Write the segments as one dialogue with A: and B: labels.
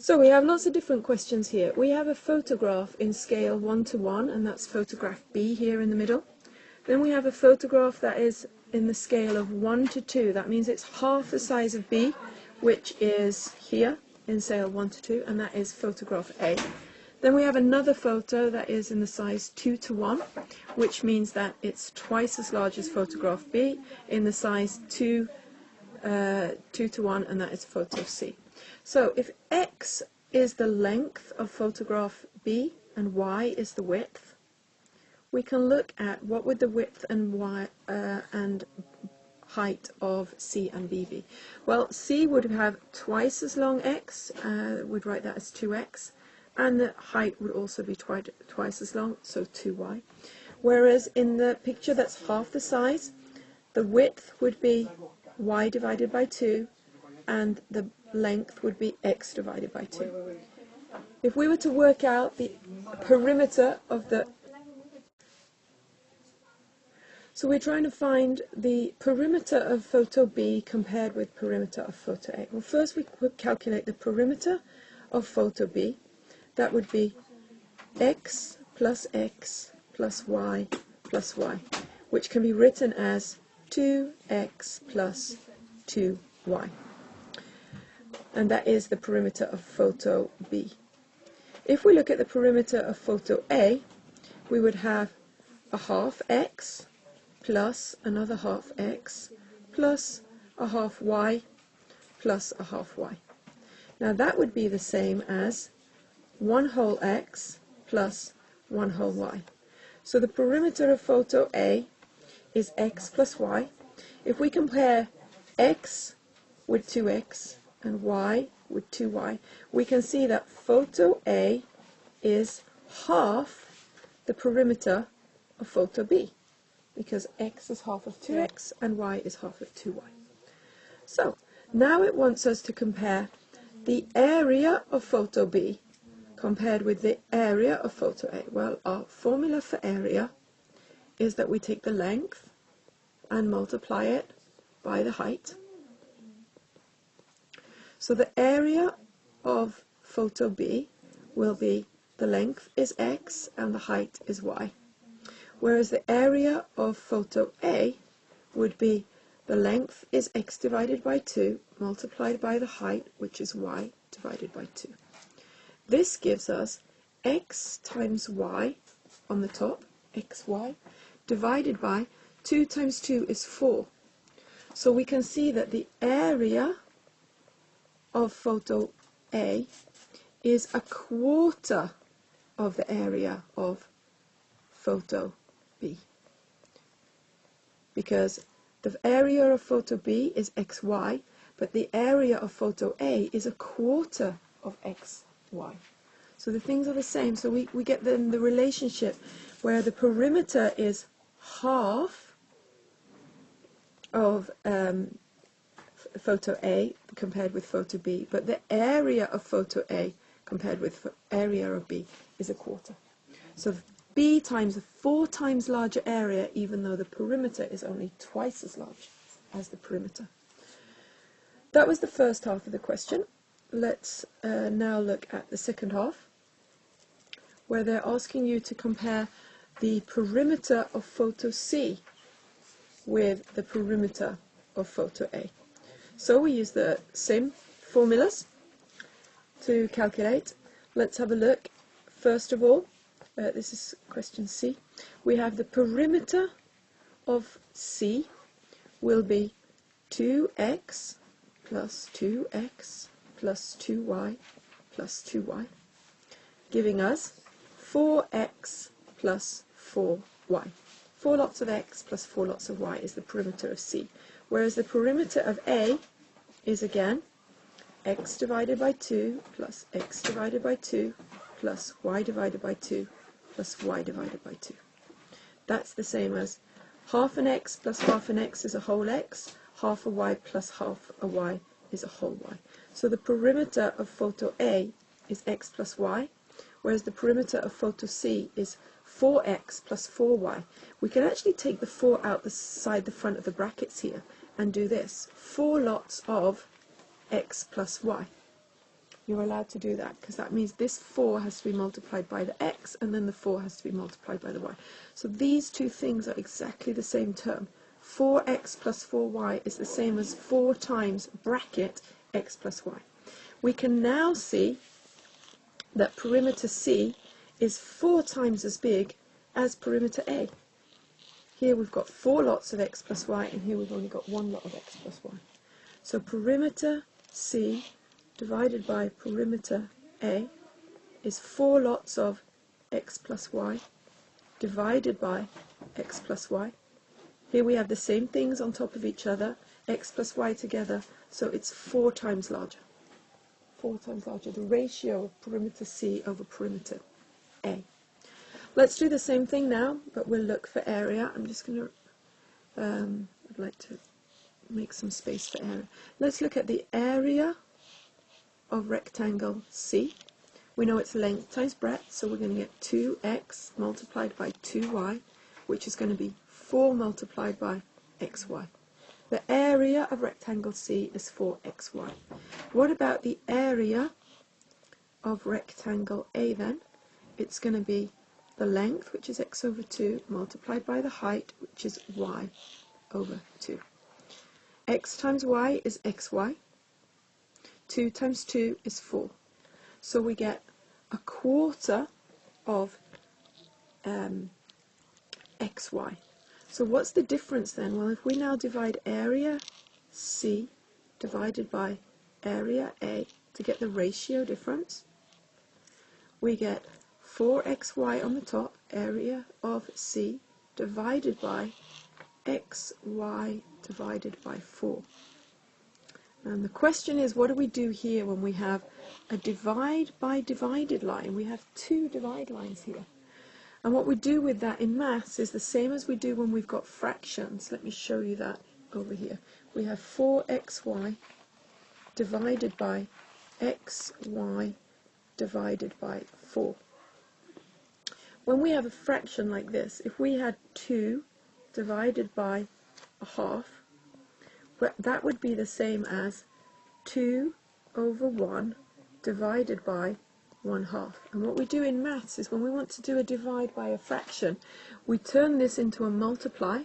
A: So we have lots of different questions here. We have a photograph in scale 1 to 1, and that's photograph B here in the middle. Then we have a photograph that is in the scale of 1 to 2. That means it's half the size of B, which is here in scale 1 to 2, and that is photograph A. Then we have another photo that is in the size 2 to 1, which means that it's twice as large as photograph B in the size 2 to 1, and that is photo C. So if X is the length of photograph B and Y is the width, we can look at what would the width and and height of C and B be. Well, C would have twice as long X, we'd write that as 2X, and the height would also be twice as long, so 2Y. Whereas in the picture that's half the size, the width would be Y divided by 2, and the length would be X divided by 2. If we were to work out the perimeter of the... So we're trying to find the perimeter of photo B compared with perimeter of photo A. Well, first we could calculate the perimeter of photo B. That would be X plus Y, which can be written as 2X plus 2Y. And that is the perimeter of photo B. If we look at the perimeter of photo A, we would have a half X plus another half X plus a half Y plus a half Y. Now that would be the same as 1 whole X plus 1 whole Y. So the perimeter of photo A is X plus Y. If we compare X with 2X and Y with 2Y, we can see that photo A is half the perimeter of photo B, because X is half of 2X and Y is half of 2Y. So now it wants us to compare the area of photo B compared with the area of photo A. Well, our formula for area is that we take the length and multiply it by the height. So the area of photo B will be the length is X and the height is Y. Whereas the area of photo A would be the length is X divided by 2 multiplied by the height, which is Y divided by 2. This gives us X times Y on the top, XY, divided by 2 times 2 is 4. So we can see that the area of photo A is a quarter of the area of photo B, because the area of photo B is XY, but the area of photo A is a quarter of XY. So the things are the same, so we get then the relationship where the perimeter is half of photo A compared with photo B, but the area of photo A compared with area of B is a quarter. So B times a 4 times larger area, even though the perimeter is only twice as large as the perimeter. That was the first half of the question. Let's now look at the second half, where they're asking you to compare the perimeter of photo C with the perimeter of photo A. So we use the same formulas to calculate. Let's have a look. First of all, this is question C. We have the perimeter of C will be 2X plus 2X plus 2Y plus 2Y, giving us 4X plus 4Y. 4 lots of X plus 4 lots of Y is the perimeter of C, whereas the perimeter of A is again X divided by 2 plus X divided by 2 plus Y divided by 2 plus Y divided by 2. That's the same as half an X plus half an X is a whole X, half a Y plus half a Y is a whole Y. So the perimeter of photo A is X plus Y, whereas the perimeter of photo C is 4X plus 4Y. We can actually take the 4 out the front of the brackets here and do this. 4 lots of X plus Y. you're allowed to do that, because that means this 4 has to be multiplied by the x, and then the 4 has to be multiplied by the y. So these two things are exactly the same term. 4x plus 4y is the same as 4 times bracket x plus y. We can now see that perimeter C is 4 times as big as perimeter A. Here we've got 4 lots of x plus y, and here we've only got 1 lot of x plus y. So perimeter C divided by perimeter A is 4 lots of x plus y divided by x plus y. Here we have the same things on top of each other, x plus y together, so it's 4 times larger. 4 times larger, the ratio of perimeter C over perimeter A. Let's do the same thing now, but we'll look for area. I'm just going to, I'd like to make some space for area. Let's look at the area of rectangle C. We know it's length times breadth, so we're going to get 2x multiplied by 2y, which is going to be 4 multiplied by xy. The area of rectangle C is 4xy. What about the area of rectangle A then? It's going to be the length, which is x over 2, multiplied by the height, which is y over 2. X times y is xy. 2 times 2 is 4. So we get a quarter of xy. So what's the difference then? Well, if we now divide area C divided by area A to get the ratio difference, we get 4xy on the top, area of C, divided by xy divided by 4. And the question is, what do we do here when we have a divide by divided line? We have 2 divide lines here. And what we do with that in maths is the same as we do when we've got fractions. Let me show you that over here. We have 4xy divided by xy divided by 4. When we have a fraction like this, if we had 2 divided by a half, that would be the same as 2 over 1 divided by 1/2. And what we do in maths is when we want to do a divide by a fraction, we turn this into a multiply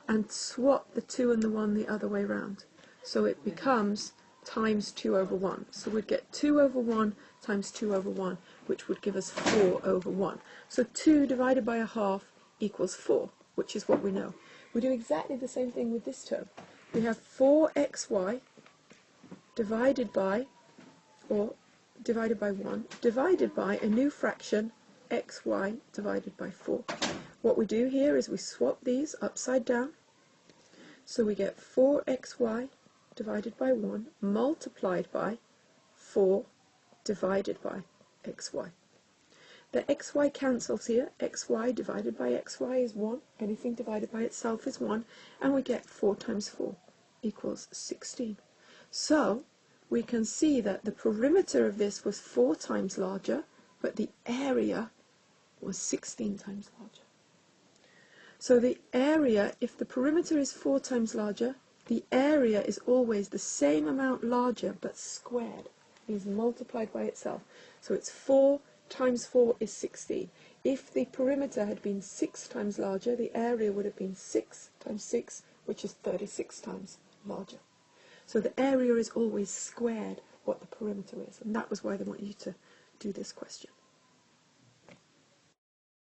A: and swap the 2 and the 1 the other way round. So it becomes times 2 over 1. So we'd get 2 over 1 times 2 over 1, which would give us 4 over 1. So 2 divided by a half equals 4, which is what we know. We do exactly the same thing with this term. We have 4xy divided by, or divided by 1, divided by a new fraction, xy divided by 4. What we do here is we swap these upside down, so we get 4xy divided by 1 multiplied by 4 divided by xy. The xy cancels here, xy divided by xy is 1, anything divided by itself is 1, and we get 4 times 4 equals 16. So we can see that the perimeter of this was 4 times larger, but the area was 16 times larger. So the area, if the perimeter is 4 times larger, the area is always the same amount larger, but squared, means multiplied by itself. So it's 4 times 4 is 16. If the perimeter had been 6 times larger, the area would have been 6 times 6, which is 36 times larger. So the area is always squared what the perimeter is, and that was why they want you to do this question.